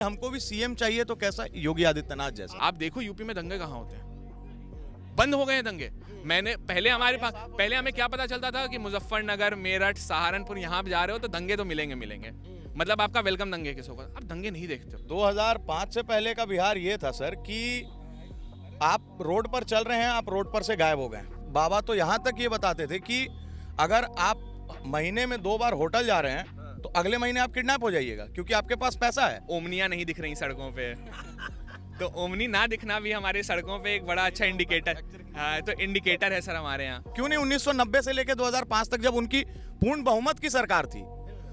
हमको भी सीएम चाहिए तो कैसा, योगी आदित्यनाथ जैसा। आप देखो यूपी में दंगे कहाँ होते हैं, बंद हो गए हैं दंगे। मैंने पहले हमें क्या पता चलता था कि मुजफ्फरनगर, मेरठ, सहारनपुर यहाँ जा रहे हो तो दंगे तो मिलेंगे। मतलब आपका वेलकम दंगे किस होगा, आप दंगे नहीं देखते। 2005 से पहले का बिहार ये था सर कि आप रोड पर चल रहे हैं, आप रोड पर से गायब हो गए। बाबा तो यहाँ तक ये बताते थे कि अगर आप महीने में 2 बार होटल जा रहे हैं तो अगले महीने आप किडनैप हो जाइएगा, क्योंकि आपके पास पैसा है। ओमनियाँ नहीं दिख रही सड़कों पे तो ओमनी ना दिखना भी हमारे सड़कों पे एक बड़ा अच्छा इंडिकेटर, हाँ, तो इंडिकेटर है सर हमारे यहाँ। क्यों नहीं 1990 से लेकर 2005 तक जब उनकी पूर्ण बहुमत की सरकार थी,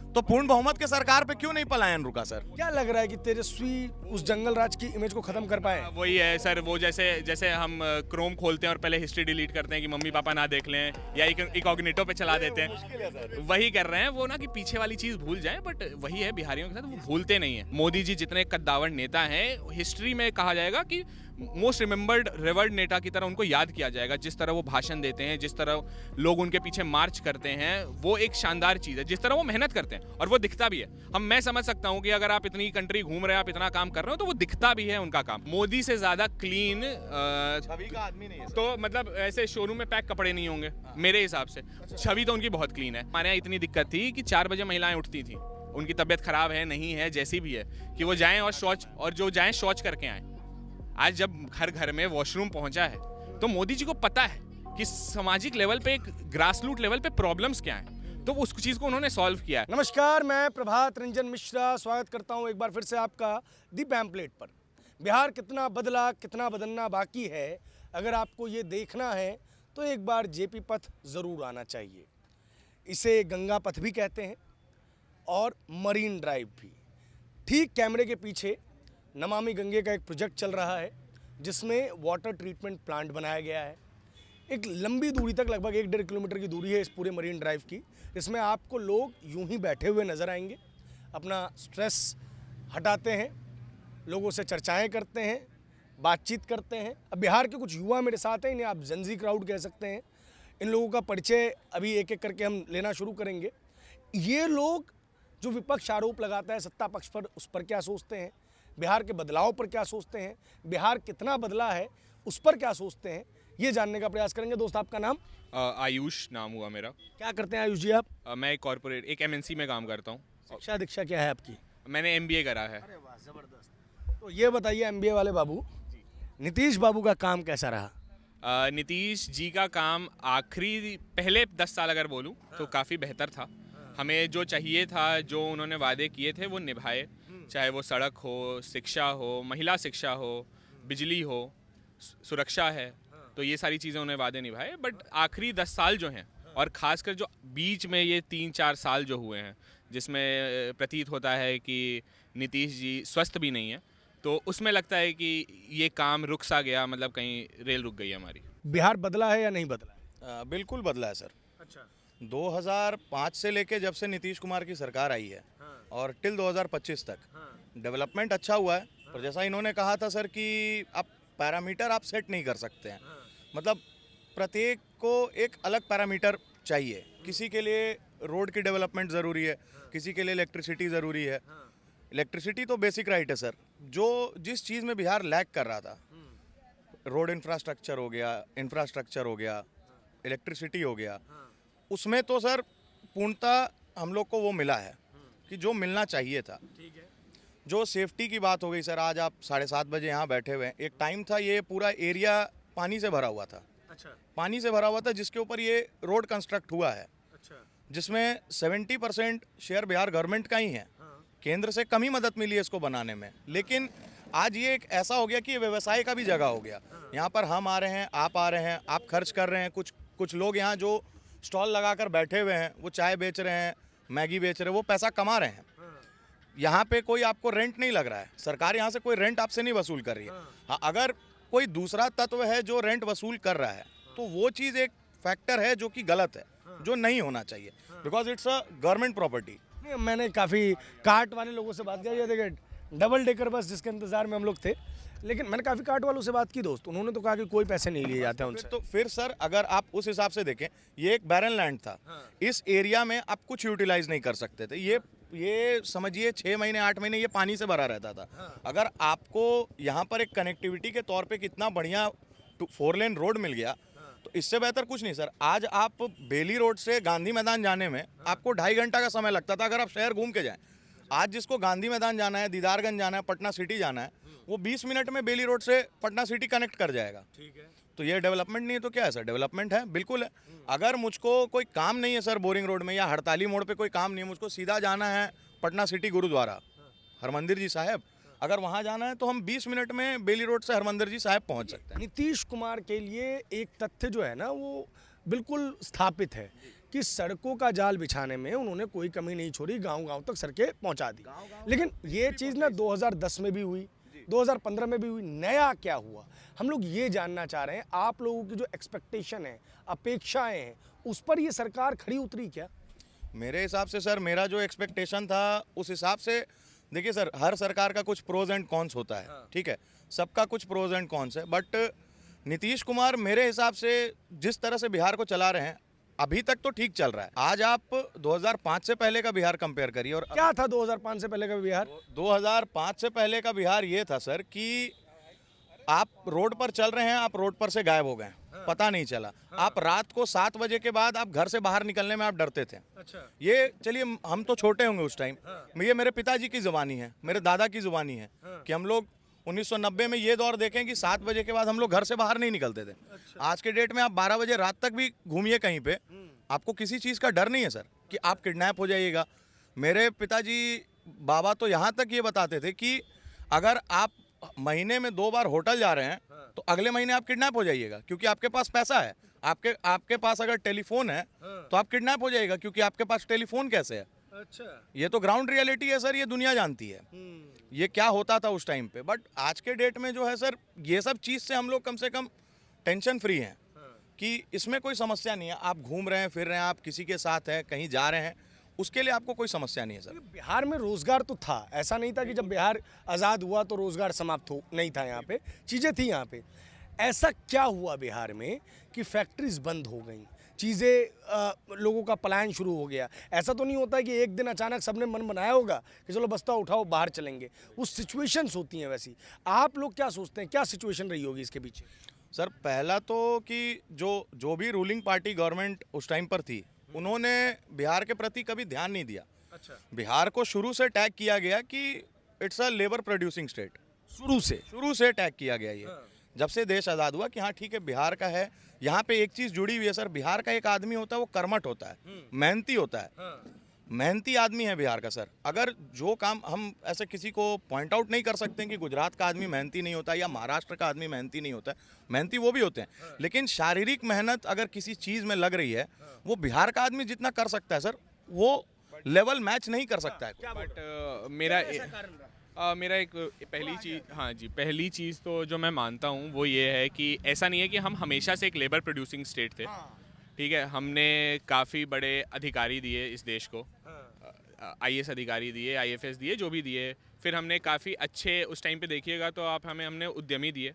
तो पूर्ण बहुमत के सरकार पे क्यों नहीं पलायन रुका सर? क्या लग रहा है कि तेजस्वी उस जंगल राज की इमेज को खत्म कर पाए? वही है सर, वो जैसे हम क्रोम खोलते हैं और पहले हिस्ट्री डिलीट करते हैं कि मम्मी पापा ना देख लें, या इकॉग्निटो पे चला देते हैं, वही कर रहे हैं वो ना, कि पीछे वाली चीज भूल जाएं। बट वही है बिहारियों के साथ, वो भूलते नहीं है। मोदी जी जितने कद्दावर नेता हैं, हिस्ट्री में कहा जाएगा कि मोस्ट रिमेंबर्ड रिवर्ड नेता की तरह उनको याद किया जाएगा। जिस तरह वो भाषण देते हैं, जिस तरह लोग उनके पीछे मार्च करते हैं, वो एक शानदार चीज़ है। जिस तरह वो मेहनत करते हैं और वो दिखता भी है। मैं समझ सकता हूँ कि अगर आप इतनी कंट्री घूम रहे हैं, आप इतना काम कर रहे हो, तो वो दिखता भी है उनका काम। मोदी से ज़्यादा क्लीन छवि का आदमी नहीं है तो मतलब ऐसे शोरूम में पैक कपड़े नहीं होंगे मेरे हिसाब से। छवि तो उनकी बहुत क्लीन है। हमारे यहाँ इतनी दिक्कत थी कि 4 बजे महिलाएं उठती थी, उनकी तबीयत खराब है नहीं है जैसी भी है, कि वो जाएं और जो जाएं शौच करके आएं। आज जब घर में वॉशरूम पहुंचा है, तो मोदी जी को पता है कि सामाजिक लेवल पे, एक ग्रास रूट लेवल पे प्रॉब्लम्स क्या हैं, तो उस चीज़ को उन्होंने सॉल्व किया है। नमस्कार, मैं प्रभात रंजन मिश्रा स्वागत करता हूं एक बार फिर से आपका दी पैम्पलेट पर। बिहार कितना बदला, कितना बदलना बाकी है, अगर आपको ये देखना है तो एक बार जेपी पथ ज़रूर आना चाहिए। इसे गंगा पथ भी कहते हैं और मरीन ड्राइव भी। ठीक कैमरे के पीछे नमामि गंगे का एक प्रोजेक्ट चल रहा है, जिसमें वाटर ट्रीटमेंट प्लांट बनाया गया है। एक लंबी दूरी तक, लगभग 1-1.5 किलोमीटर की दूरी है इस पूरे मरीन ड्राइव की। इसमें आपको लोग यूं ही बैठे हुए नज़र आएंगे, अपना स्ट्रेस हटाते हैं, लोगों से चर्चाएं करते हैं, बातचीत करते हैं। अब बिहार के कुछ युवा मेरे साथ हैं, इन्हें आप जेनजी क्राउड कह सकते हैं। इन लोगों का परिचय अभी एक एक करके हम लेना शुरू करेंगे। ये लोग जो विपक्ष आरोप लगाता है सत्ता पक्ष पर, उस पर क्या सोचते हैं, बिहार के बदलाव पर क्या सोचते हैं, बिहार कितना बदला है उस पर क्या सोचते हैं, ये जानने का प्रयास करेंगे। दोस्त, आपका नाम? आयुष नाम हुआ मेरा। क्या करते हैं आयुष जी आप? मैं एक MNC में काम करता हूँ। शिक्षा दीक्षा क्या है आपकी? मैंने MBA करा है। अरे वाह, जबरदस्त। तो ये बताइए MBA वाले बाबू, नीतीश बाबू का काम कैसा रहा? नीतीश जी का काम पहले 10 साल अगर बोलूँ तो काफ़ी बेहतर था। हमें जो चाहिए था, जो उन्होंने वादे किए थे, वो निभाए। चाहे वो सड़क हो, शिक्षा हो, महिला शिक्षा हो, बिजली हो, सुरक्षा है, तो ये सारी चीज़ें उन्हें वादे निभाए। बट आखिरी 10 साल जो हैं, और ख़ासकर जो बीच में ये 3-4 साल जो हुए हैं, जिसमें प्रतीत होता है कि नीतीश जी स्वस्थ भी नहीं है, तो उसमें लगता है कि ये काम रुक सा गया, मतलब कहीं रेल रुक गई हमारी। बिहार बदला है या नहीं बदला है? बिल्कुल बदला है सर। अच्छा। 2005 से लेके जब से नीतीश कुमार की सरकार आई है और टिल 2025 तक डेवलपमेंट अच्छा हुआ है। पर जैसा इन्होंने कहा था सर कि आप पैरामीटर आप सेट नहीं कर सकते हैं, मतलब प्रत्येक को एक अलग पैरामीटर चाहिए। किसी के लिए रोड की डेवलपमेंट ज़रूरी है, किसी के लिए इलेक्ट्रिसिटी ज़रूरी है। इलेक्ट्रिसिटी तो बेसिक राइट है सर। जिस चीज़ में बिहार लैग कर रहा था, रोड इंफ्रास्ट्रक्चर हो गया, इलेक्ट्रिसिटी हो गया, उसमें तो सर पूर्णतः हम लोग को वो मिला है कि जो मिलना चाहिए था। ठीक है। जो सेफ्टी की बात हो गई सर, आज आप 7:30 बजे यहाँ बैठे हुए हैं। एक टाइम था ये पूरा एरिया पानी से भरा हुआ था। अच्छा। पानी से भरा हुआ था, जिसके ऊपर ये रोड कंस्ट्रक्ट हुआ है, अच्छा। जिसमें 70% शेयर बिहार गवर्नमेंट का ही है। केंद्र से कम ही मदद मिली है इसको बनाने में। लेकिन आज ये एक ऐसा हो गया कि ये व्यवसाय का भी जगह हो गया। यहाँ पर हम आ रहे हैं, आप आ रहे हैं, आप खर्च कर रहे हैं। कुछ लोग यहाँ जो स्टॉल लगाकर बैठे हुए हैं, वो चाय बेच रहे हैं, मैगी बेच रहे हैं, वो पैसा कमा रहे हैं। यहाँ पे कोई आपको रेंट नहीं लग रहा है, सरकार यहाँ से कोई रेंट आपसे नहीं वसूल कर रही है। हाँ, अगर कोई दूसरा तत्व है जो रेंट वसूल कर रहा है, तो वो चीज़ एक फैक्टर है जो कि गलत है, जो नहीं होना चाहिए, because it's a government property. मैंने काफ़ी कार्ट वाले लोगों से बात की। ये देखिए डबल डेकर बस जिसके इंतज़ार में हम लोग थे, लेकिन मैंने काफ़ी कार्ट वालों से बात की दोस्त, उन्होंने तो कहा कि कोई पैसे नहीं लिए जाते हैं उनसे। तो फिर सर अगर आप उस हिसाब से देखें, ये एक बैरन लैंड था। इस एरिया में आप कुछ यूटिलाइज नहीं कर सकते थे। ये ये समझिए 6 महीने 8 महीने ये पानी से भरा रहता था। अगर आपको यहाँ पर एक कनेक्टिविटी के तौर पे कितना बढ़िया 4 लेन रोड मिल गया, तो इससे बेहतर कुछ नहीं सर। आज आप बेली रोड से गांधी मैदान जाने में आपको 2.5 घंटा का समय लगता था अगर आप शहर घूम के जाएं। आज जिसको गांधी मैदान जाना है, दीदारगंज जाना है, पटना सिटी जाना है, वो 20 मिनट में बेली रोड से पटना सिटी कनेक्ट कर जाएगा। ठीक है। तो ये डेवलपमेंट नहीं है तो क्या है सर? डेवलपमेंट है, बिल्कुल है। अगर मुझको कोई काम नहीं है सर बोरिंग रोड में या हड़ताली मोड़ पे कोई काम नहीं है, मुझको सीधा जाना है पटना सिटी गुरुद्वारा हरमंदिर जी साहब, अगर वहाँ जाना है तो हम 20 मिनट में बेली रोड से हरमंदिर जी साहब पहुँच सकते हैं। नीतीश कुमार के लिए एक तथ्य जो है ना वो बिल्कुल स्थापित है कि सड़कों का जाल बिछाने में उन्होंने कोई कमी नहीं छोड़ी, गांव-गांव तक सड़कें पहुंचा दी। लेकिन ये चीज़ ना 2010 में भी हुई, 2015 में भी हुई। नया क्या हुआ, हम लोग ये जानना चाह रहे हैं। आप लोगों की जो एक्सपेक्टेशन है, अपेक्षाएं हैं, उस पर ये सरकार खड़ी उतरी क्या? मेरे हिसाब से सर, मेरा जो एक्सपेक्टेशन था उस हिसाब से, देखिए सर, हर सरकार का कुछ प्रोज एंड कॉन्स होता है, ठीक है, सबका कुछ प्रोज एंड कॉन्स है। बट नीतीश कुमार मेरे हिसाब से जिस तरह से बिहार को चला रहे हैं अभी तक तो ठीक चल रहा है। आज आप 2005 से पहले का बिहार कंपेयर करिए और क्या था 2005 से पहले का बिहार? 2005 से पहले का बिहार ये था सर कि आप रोड पर चल रहे हैं, आप रोड पर से गायब हो गए, पता नहीं चला। आप रात को 7 बजे के बाद आप घर से बाहर निकलने में आप डरते थे। अच्छा। ये चलिए हम तो छोटे होंगे उस टाइम, ये मेरे पिताजी की जुबानी है, मेरे दादा की जुबानी है कि हम लोग 1990 में ये दौर देखें कि 7 बजे के बाद हम लोग घर से बाहर नहीं निकलते थे। आज के डेट में आप 12 बजे रात तक भी घूमिए कहीं पे, आपको किसी चीज़ का डर नहीं है सर कि आप किडनैप हो जाइएगा। मेरे पिताजी बाबा तो यहाँ तक ये बताते थे कि अगर आप महीने में 2 बार होटल जा रहे हैं तो अगले महीने आप किडनैप हो जाइएगा, क्योंकि आपके पास पैसा है। आपके पास अगर टेलीफोन है तो आप किडनैप हो जाइएगा, क्योंकि आपके पास टेलीफोन कैसे है। अच्छा। ये तो ग्राउंड रियलिटी है सर, ये दुनिया जानती है ये क्या होता था उस टाइम पे। बट आज के डेट में जो है सर, ये सब चीज़ से हम लोग कम से कम टेंशन फ्री हैं कि इसमें कोई समस्या नहीं है। आप घूम रहे हैं, फिर रहे हैं, आप किसी के साथ हैं, कहीं जा रहे हैं, उसके लिए आपको कोई समस्या नहीं है सर। बिहार में रोजगार तो था, ऐसा नहीं था कि जब बिहार आज़ाद हुआ तो रोजगार समाप्त हो नहीं था। यहाँ पे चीज़ें थी। यहाँ पे ऐसा क्या हुआ बिहार में कि फैक्ट्रीज बंद हो गई, चीज़ें लोगों का पलायन शुरू हो गया? ऐसा तो नहीं होता कि एक दिन अचानक सबने मन बनाया होगा कि चलो बस्ता उठाओ बाहर चलेंगे। उस सिचुएशंस होती हैं वैसी। आप लोग क्या सोचते हैं, क्या सिचुएशन रही होगी इसके पीछे? सर पहला तो कि जो भी रूलिंग पार्टी गवर्नमेंट उस टाइम पर थी, उन्होंने बिहार के प्रति कभी ध्यान नहीं दिया। अच्छा। बिहार को शुरू से टैग किया गया कि it's a labour producing state. शुरू से टैग किया गया ये। जब से देश आज़ाद हुआ कि हाँ ठीक है बिहार का है। यहाँ पे एक चीज़ जुड़ी हुई है सर, बिहार का एक आदमी होता है वो कर्मठ होता है, मेहनती होता है, मेहनती आदमी है बिहार का सर। अगर जो काम हम ऐसे किसी को पॉइंट आउट नहीं कर सकते कि गुजरात का आदमी मेहनती नहीं होता या महाराष्ट्र का आदमी मेहनती नहीं होता है, मेहनती वो भी होते हैं, लेकिन शारीरिक मेहनत अगर किसी चीज़ में लग रही है, वो बिहार का आदमी जितना कर सकता है सर, वो लेवल मैच नहीं कर सकता है। बट मेरा एक पहली चीज़ तो जो मैं मानता हूँ वो ये है कि ऐसा नहीं है कि हम हमेशा से एक लेबर प्रोड्यूसिंग स्टेट थे। ठीक है, हमने काफ़ी बड़े अधिकारी दिए इस देश को, IAS अधिकारी दिए, IFS दिए, जो भी दिए। फिर हमने काफ़ी अच्छे, उस टाइम पे देखिएगा तो हमने उद्यमी दिए।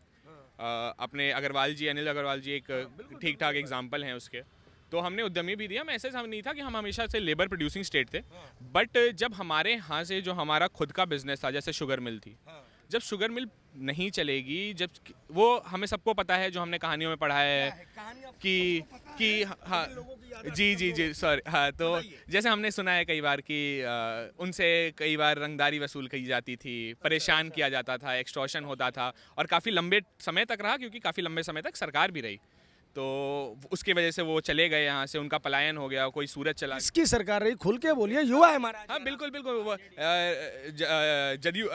अपने अनिल अग्रवाल जी एक ठीक ठाक एग्जाम्पल हैं उसके। तो हमने उद्यमी भी दिया। मैं ऐसे नहीं था कि हम हमेशा से लेबर प्रोड्यूसिंग स्टेट थे। बट जब हमारे यहाँ से जो हमारा खुद का बिजनेस था, जैसे शुगर मिल थी, जब शुगर मिल नहीं चलेगी, जब वो हमें सबको पता है, जो हमने कहानियों में पढ़ा है कि हाँ जी सर, हाँ, तो जैसे हमने सुना है कई बार कि उनसे कई बार रंगदारी वसूल की जाती थी, परेशान किया जाता था, एक्सटॉर्शन होता था, और काफ़ी लंबे समय तक रहा, क्योंकि काफ़ी लंबे समय तक सरकार भी रही। तो उसकी वजह से वो चले गए यहाँ से, उनका पलायन हो गया, कोई सूरत चला। इसकी सरकार रही, खुल के बोलिए, युवा है हमारा। हाँ बिल्कुल जदयू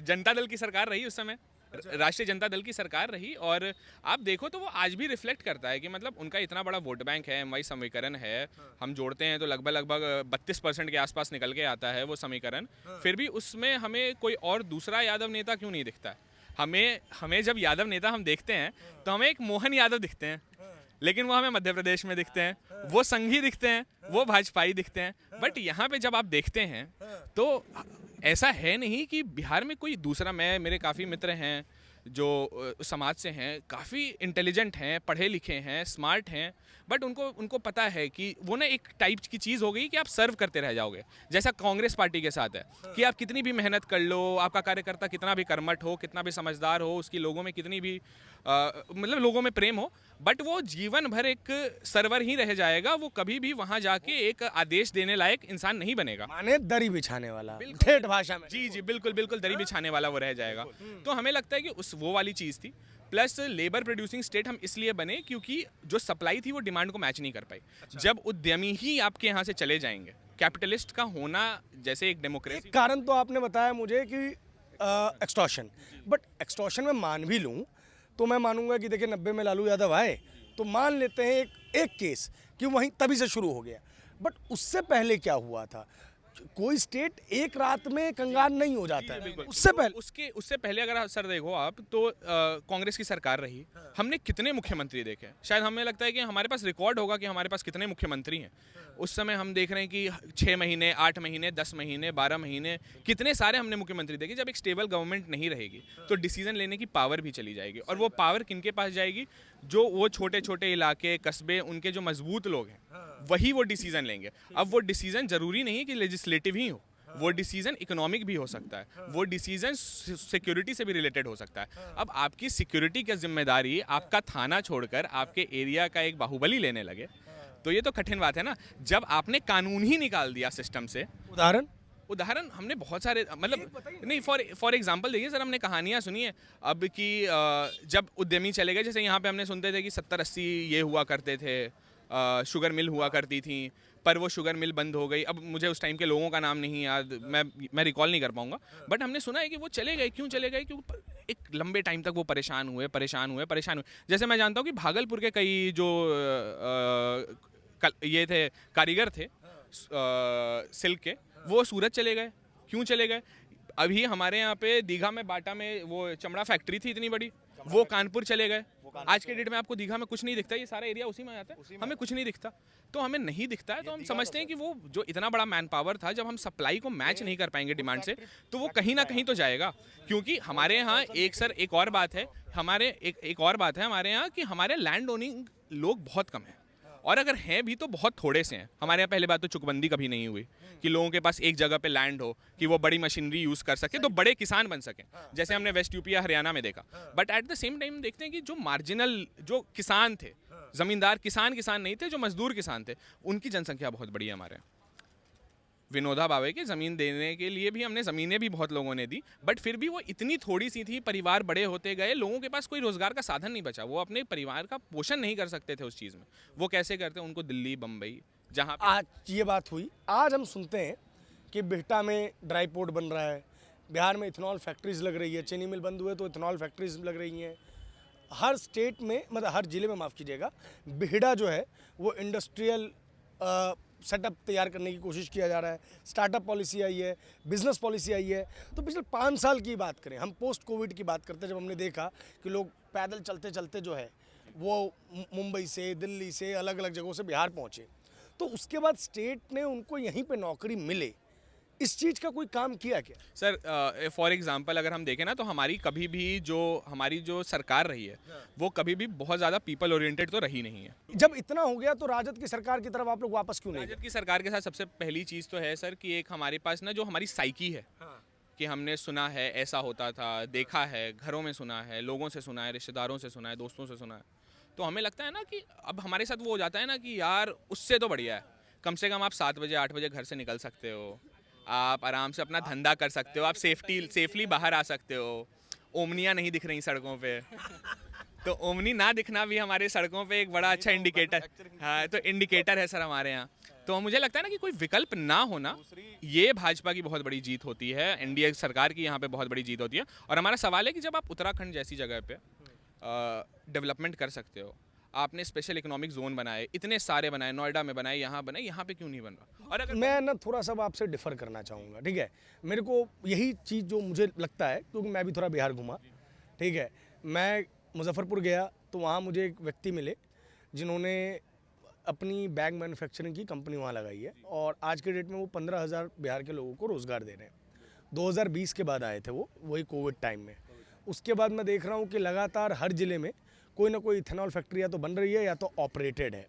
जनता दल की सरकार रही उस समय। राष्ट्रीय जनता दल की सरकार रही। और आप देखो तो वो आज भी रिफ्लेक्ट करता है कि मतलब उनका इतना बड़ा वोट बैंक है, MY समीकरण है, हम जोड़ते हैं तो लगभग 32% के आसपास निकल के आता है वो समीकरण। फिर भी उसमें हमें कोई और दूसरा यादव नेता क्यों नहीं दिखता है? हमें जब यादव नेता हम देखते हैं तो हमें एक मोहन यादव दिखते हैं, लेकिन वो हमें मध्य प्रदेश में दिखते हैं, वो संघी दिखते हैं, वो भाजपाई दिखते हैं। बट यहाँ पे जब आप देखते हैं तो ऐसा है नहीं कि बिहार में कोई दूसरा, मेरे काफ़ी मित्र हैं जो समाज से हैं, काफ़ी इंटेलिजेंट हैं, पढ़े लिखे हैं, स्मार्ट हैं, बट उनको पता है कि वो ना एक टाइप की चीज़ हो गई कि आप सर्व करते रह जाओगे, जैसा कांग्रेस पार्टी के साथ है कि आप कितनी भी मेहनत कर लो, आपका कार्यकर्ता कितना भी कर्मठ हो, कितना भी समझदार हो, उसकी लोगों में कितनी भी मतलब लोगों में प्रेम हो, बट वो जीवन भर एक सर्वर ही रह जाएगा, वो कभी भी वहाँ जाके एक आदेश देने लायक इंसान नहीं बनेगा। माने दरी बिछाने वाला, ठेठ भाषा में। जी जी, बिल्कुल बिल्कुल, दरी बिछाने वाला वो रह जाएगा। तो हमें लगता है कि वो वाली चीज़ थी। प्लस लेबर प्रोड्यूसिंग स्टेट हम इसलिए बने क्योंकि जो सप्लाई थी वो डिमांड को मैच नहीं कर पाई। जब उद्यमी ही आपके यहाँ से चले जाएंगे, कैपिटलिस्ट का होना जैसे एक डेमोक्रेसी। एक कारण तो आपने बताया मुझे कि एक्सटॉर्शन, बट एक्सटॉर्शन में मान भी लूँ तो मैं मानूंगा कि देखिए 90 में लालू यादव आए तो मान लेते हैं एक केस कि वहीं तभी से शुरू हो गया, बट उससे पहले क्या हुआ था? कोई स्टेट एक रात में कंगाल नहीं हो जाता है। उससे पहले अगर सर देखो आप तो कांग्रेस की सरकार रही, हमने कितने मुख्यमंत्री देखे, शायद हमें लगता है कि हमारे पास रिकॉर्ड होगा कि हमारे पास कितने मुख्यमंत्री हैं। उस समय हम देख रहे हैं कि 6 महीने, 8 महीने, 10 महीने, 12 महीने, कितने सारे हमने मुख्यमंत्री देखे। जब एक स्टेबल गवर्नमेंट नहीं रहेगी तो डिसीजन लेने की पावर भी चली जाएगी, और वो पावर किनके पास जाएगी? जो वो छोटे छोटे इलाके, कस्बे, उनके जो मजबूत लोग हैं वही वो डिसीजन लेंगे। अब वो डिसीजन जरूरी नहीं है कि लेजिस्लेटिव ही हो, वो डिसीजन इकोनॉमिक भी हो सकता है, वो डिसीजन सिक्योरिटी से भी रिलेटेड हो सकता है। अब आपकी सिक्योरिटी की जिम्मेदारी आपका थाना छोड़कर आपके एरिया का एक बाहुबली लेने लगे तो ये तो कठिन बात है ना। जब आपने कानून ही निकाल दिया सिस्टम से, उदाहरण हमने बहुत सारे, मतलब नहीं, फॉर एग्जांपल देखिए सर, हमने कहानियाँ सुनी है अब कि जब उद्यमी चले गए, जैसे यहाँ पे हमने सुनते थे कि 70-80 ये हुआ करते थे, शुगर मिल हुआ करती थी, पर वो शुगर मिल बंद हो गई। अब मुझे उस टाइम के लोगों का नाम नहीं याद, मैं रिकॉल नहीं कर पाऊंगा, बट हमने सुना है कि वो चले गए। क्यों चले गए? क्योंकि एक लंबे टाइम तक वो परेशान हुए। जैसे मैं जानता हूँ कि भागलपुर के कई जो ये थे कारीगर थे सिल्क के, वो सूरत चले गए। क्यों चले गए? अभी हमारे यहाँ पे दीघा में, बाटा में वो चमड़ा फैक्ट्री थी इतनी बड़ी, वो कानपुर चले गए। आज के डेट में आपको दीघा में कुछ नहीं दिखता, ये सारा एरिया उसी में आता है, हमें कुछ नहीं दिखता। तो हमें नहीं दिखता है तो हम समझते हैं कि वो जो इतना बड़ा मैन पावर था, जब हम सप्लाई को मैच नहीं कर पाएंगे डिमांड से, तो वो कहीं ना कहीं तो जाएगा। क्योंकि हमारे यहाँ एक और बात है हमारे यहाँ कि हमारे लैंड ओनिंग लोग बहुत कम हैं, और अगर हैं भी तो बहुत थोड़े से हैं। हमारे यहाँ पहले बात तो चुकबंदी कभी नहीं हुई कि लोगों के पास एक जगह पे लैंड हो कि वो बड़ी मशीनरी यूज़ कर सके, तो बड़े किसान बन सकें, जैसे हमने वेस्ट यूपी या हरियाणा में देखा। But at the same time देखते हैं कि जो मार्जिनल जो किसान थे, ज़मींदार किसान नहीं थे, जो मजदूर किसान थे, उनकी जनसंख्या बहुत बड़ी है हमारे यहाँ। विनोदा भावे के ज़मीन देने के लिए भी हमने ज़मीनें भी बहुत लोगों ने दी, बट फिर भी वो इतनी थोड़ी सी थी, परिवार बड़े होते गए, लोगों के पास कोई रोज़गार का साधन नहीं बचा, वो अपने परिवार का पोषण नहीं कर सकते थे उस चीज़ में। वो कैसे करते? उनको दिल्ली, बम्बई, जहाँ आज ये बात हुई, आज हम सुनते हैं कि बिहटा में ड्राई पोर्ट बन रहा है, बिहार में इथेनॉल फैक्ट्रीज लग रही है, चीनी मिल बंद हुए तो इथेनॉल फैक्ट्रीज लग रही हैं। हर स्टेट में, मतलब हर जिले में, माफ़ कीजिएगा, बिहड़ा जो है वो इंडस्ट्रियल सेटअप तैयार करने की कोशिश किया जा रहा है। स्टार्टअप पॉलिसी आई है, बिजनेस पॉलिसी आई है। तो पिछले 5 साल की बात करें, हम पोस्ट कोविड की बात करते हैं, जब हमने देखा कि लोग पैदल चलते चलते जो है वो मुंबई से, दिल्ली से, अलग अलग जगहों से बिहार पहुँचे, तो उसके बाद स्टेट ने उनको यहीं पे नौकरी मिले, इस चीज़ का कोई काम किया क्या? सर फॉर एग्जांपल अगर हम देखें ना, तो हमारी जो सरकार रही है वो कभी भी बहुत ज़्यादा पीपल ओरिएंटेड तो रही नहीं है। जब इतना हो गया तो राजद की सरकार की तरफ आप लोग वापस क्यों नहीं गए? राजद की सरकार के साथ सबसे पहली चीज़ तो है सर कि एक हमारे पास ना जो हमारी साइकी है, कि हमने सुना है ऐसा होता था, देखा है, घरों में सुना है, लोगों से सुना है, रिश्तेदारों से सुना है, दोस्तों से सुना है, तो हमें लगता है ना कि अब हमारे साथ वो हो जाता है ना कि यार उससे तो बढ़िया है, कम से कम आप 7 बजे 8 बजे घर से निकल सकते हो, आप आराम से अपना धंधा कर सकते हो, आप सेफली बाहर आ सकते हो, ओमनियाँ नहीं दिख रही सड़कों पे तो ओमनी ना दिखना भी हमारे सड़कों पे एक बड़ा अच्छा इंडिकेटर, हाँ, तो इंडिकेटर है सर हमारे यहाँ। तो मुझे लगता है ना कि कोई विकल्प ना होना, ये भाजपा की बहुत बड़ी जीत होती है, एनडीए सरकार की यहाँ पे बहुत बड़ी जीत होती है। और हमारा सवाल है कि जब आप उत्तराखंड जैसी जगह पे डेवलपमेंट कर सकते हो, आपने स्पेशल इकोनॉमिक जोन बनाए, इतने सारे बनाए, नोएडा में बनाए, यहाँ पे क्यों नहीं बन रहा? और अगर मैं ना थोड़ा सा आपसे डिफ़र करना चाहूँगा, ठीक है? मेरे को यही चीज़ जो मुझे लगता है, क्योंकि मैं भी थोड़ा बिहार घूमा, ठीक है? मैं मुजफ्फरपुर गया तो वहाँ मुझे एक व्यक्ति मिले जिन्होंने अपनी बैग मैन्युफैक्चरिंग की कंपनी वहाँ लगाई है, और आज के डेट में वो 15,000 बिहार के लोगों को रोज़गार दे रहे हैं। 2020 के बाद आए थे वो, वही कोविड टाइम में। उसके बाद मैं देख रहा हूँ कि लगातार हर ज़िले में कोई ना कोई इथेनॉल फैक्ट्री या तो बन रही है या तो ऑपरेटेड है।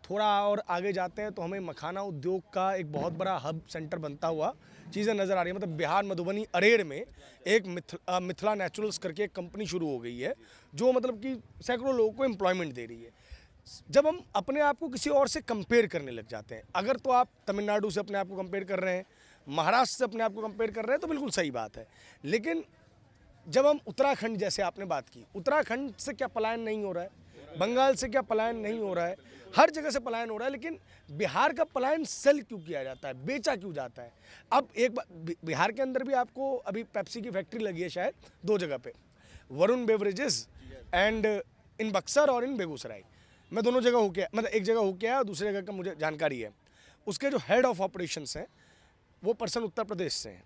थोड़ा और आगे जाते हैं तो हमें मखाना उद्योग का एक बहुत बड़ा हब सेंटर बनता हुआ चीज़ें नज़र आ रही है। मतलब बिहार मधुबनी अरेर में एक मिथिला नेचुरल्स करके एक कंपनी शुरू हो गई है जो मतलब कि सैकड़ों लोगों को एम्प्लॉयमेंट दे रही है। जब हम अपने आप को किसी और से कंपेयर करने लग जाते हैं, अगर तो आप तमिलनाडु से अपने आप को कंपेयर कर रहे हैं, महाराष्ट्र से अपने आप को कंपेयर कर रहे हैं तो बिल्कुल सही बात है, लेकिन जब हम उत्तराखंड जैसे आपने बात की, उत्तराखंड से क्या पलायन नहीं हो रहा है, बंगाल से क्या पलायन नहीं हो रहा है, हर जगह से पलायन हो रहा है, लेकिन बिहार का पलायन सेल क्यों किया जाता है, बेचा क्यों जाता है? अब एक बिहार के अंदर भी आपको अभी पेप्सी की फैक्ट्री लगी है शायद 2 जगह पे, Varun beverages and in Buxar और इन बेगूसराय। मैं दोनों जगह होके, मतलब एक जगह होके आया और दूसरी जगह का मुझे जानकारी है। उसके जो हेड ऑफ ऑपरेशंस हैं वो पर्सन उत्तर प्रदेश से हैं,